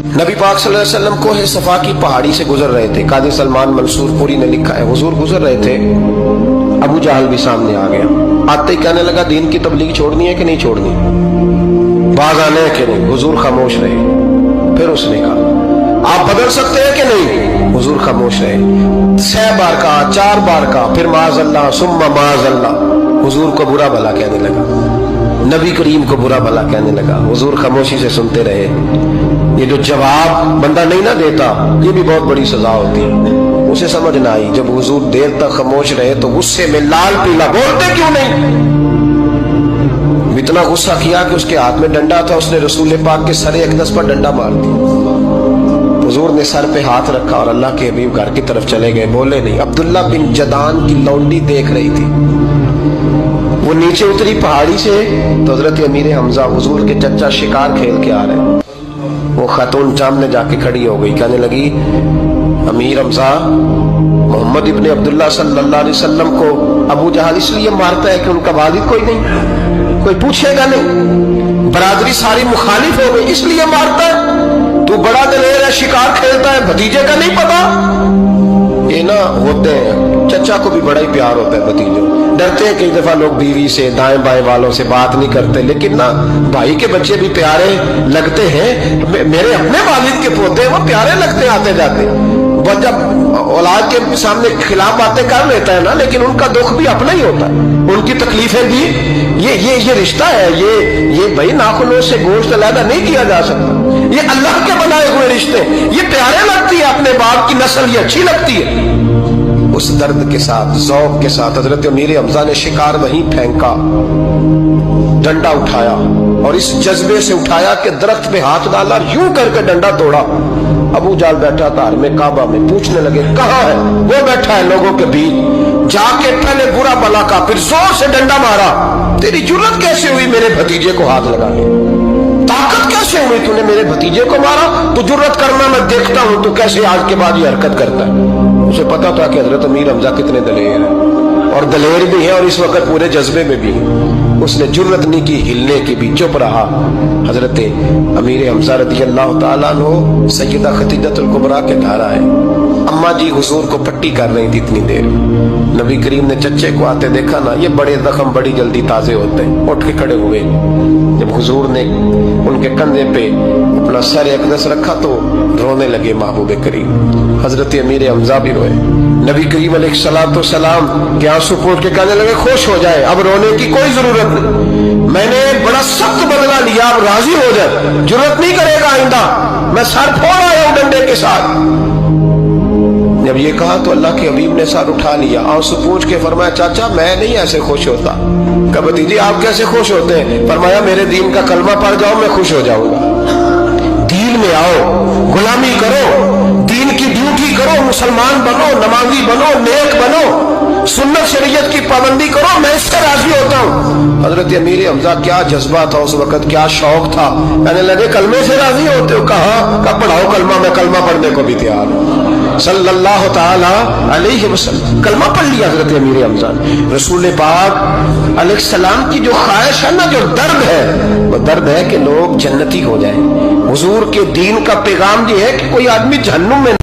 नबी पाक सल्लल्लाहु अलैहि वसल्लम कोहे सफा की पहाड़ी से गुजर रहे थे। काजी सलमान मंसूरपुरी ने लिखा है, हुजूर गुजर रहे थे, अबू जहल भी सामने आ गया। आते ही कहने लगा, दीन की तबलीग छोड़नी है कि नहीं छोड़नी, बाज आने है कि नहीं। हुजूर खामोश रहे। फिर उसने कहा, आप बदल सकते हैं कि नहीं। हुजूर खामोश रहे। 6 बार कहा, 4 बार कहा, फिर माज़अल्लाह सुम्मा माज़अल्लाह। हुजूर को बुरा भला कहने लगा, नबी करीम को बुरा भला कहने लगा। हुजूर खामोशी से सुनते रहे। ये जो जवाब बंदा नहीं ना देता, ये भी बहुत बड़ी सजा होती है। उसे समझ ना आई। जब हुजूर देर तक खामोश रहे तो गुस्से में लाल पीला, बोलते क्यों नहीं। इतना गुस्सा किया कि उसके हाथ में डंडा था, उसने रसूल पाक के सरे अक़दस पर डंडा मार दिया। हुजूर ने सर पे हाथ रखा और अल्लाह के हबीब घर की तरफ चले गए, बोले नहीं। अब्दुल्ला बिन जदान की लौंडी देख रही थी। वो नीचे उतरी पहाड़ी से तो हजरत अमीर हमजा हुजूर के चचा शिकार खेल के आ रहे। वो खातून सामने जाके खड़ी हो गई, कहने लगी, अमीर हमजा, मोहम्मद इब्ने अब्दुल्ला सल्लल्लाहु अलैहि वसल्लम को अबू जहल इसलिए मारता है कि उनका वालिद कोई नहीं, कोई पूछेगा नहीं, बरादरी सारी मुखालिफ हो गई, इसलिए मारता है। तू बड़ा दलेर है, शिकार खेलता है, भतीजे का नहीं पता। ये ना होते हैं, चचा को भी बड़ा ही प्यार होता है भतीजों। डरते हैं कई दफा लोग बीवी से, दाएं बाएं वालों से बात नहीं करते, लेकिन ना भाई के बच्चे भी प्यारे लगते हैं। मेरे अपने वालिद के पोते हैं, वो प्यारे लगते हैं आते जाते। वो जब औलाद के सामने खिलाफ बातें कर लेता है ना, लेकिन उनका दुख भी अपना ही होता है, उनकी तकलीफें भी। ये रिश्ता है, ये भाई नाखूनों से गोश्त अलग नहीं किया जा सकता। ये अल्लाह के बनाए हुए रिश्ते, ये प्यारे लगती है, अपने बाप की नस्ल ये अच्छी लगती है। उस दर्द के साथ, ज़ौक़ के साथ हजरत अमीर हमजा ने शिकार वहीं फेंका, डंडा उठाया और इस जज्बे से उठाया कि दरख्त पे हाथ डाला, यूं करके डंडा तोड़ा। अबू जाल बैठा था में काबा में, पूछने लगे कहाँ है। वो बैठा है लोगों के बीच। जाके पहले बुरा भला का, फिर जोर से डंडा मारा। तेरी जुर्रत कैसे हुई मेरे भतीजे को हाथ लगाने, ताकत कैसे हुई तूने मेरे भतीजे को मारा। तो जुर्रत करना मैं देखता हूं तो कैसे आज के बाद ये हरकत करता है। उसे पता था कि हजरत अमीर हमजा कितने दलेर हैं, और दलेर भी हैं और इस वक्त पूरे जज्बे में भी हैं। उसने जुर्रत नहीं की हिलने की भी, चुप रहा। हजरत अमीर हमजा रज़ी अल्लाह तआला अन्हु सैयदा खतीजतुल कुबरा के घर आए। अम्मा जी हुजूर को पट्टी कर रही थी इतनी देर। नबी करीम ने चच्चे को आते देखा ना, ये बड़े जख्म बड़ी जल्दी ताजे होते हैं। उठ के खड़े हुए। जब हुजूर ने उनके कंधे पे अपना सर अक़दस रखा तो रोने लगे महबूब करीम। हजरत अमीर हमजा भी रोए। नबी करीम अलैहिस्सलातु वस्सलाम के आंसू पोंछ के कहने लगे, खुश हो जाए, अब रोने की कोई जरूरत नहीं, मैंने बड़ा सख्त बदला लिया, अब राजी हो जाए, जरूरत नहीं करेगा आइंदा, मैं सर फोड़ आया हूं डंडे के साथ। जब ये कहा तो अल्लाह के हबीब ने सर उठा लिया, आंसू पोंछ के फरमाया, चाचा मैं नहीं ऐसे खुश होता। कहा भतीजी आप कैसे खुश होते हैं। फरमाया, मेरे दीन का कलमा पढ़ जाओ, मैं खुश हो जाऊंगा। दीन में आओ, गुलामी करो, दीन की ड्यूटी करो, मुसलमान बनो, नमाजी बनो, नेक बनो, सुन्नत शरीयत की पाबंदी करो, मैं इससे राजी होता हूँ। हजरत अमीर हमजा क्या जज्बा था उस वक्त, क्या शौक था। कहने लगे, कलमे से राजी होते हो। कहा पढ़ाओ कलमा, मैं कलमा पढ़ने को भी तैयार हूँ। सल्लल्लाहु ताला अलैहि वसल्लम कलमा पढ़ लिया हजरत अमीर हमजा ने। रसूल पाक अलैहिस्सलाम की जो ख्वाहिश है ना, जो दर्द है, वो दर्द है कि लोग जन्नती हो जाएं। हुजूर के दीन का पैगाम ये है कि कोई आदमी जहन्नुम में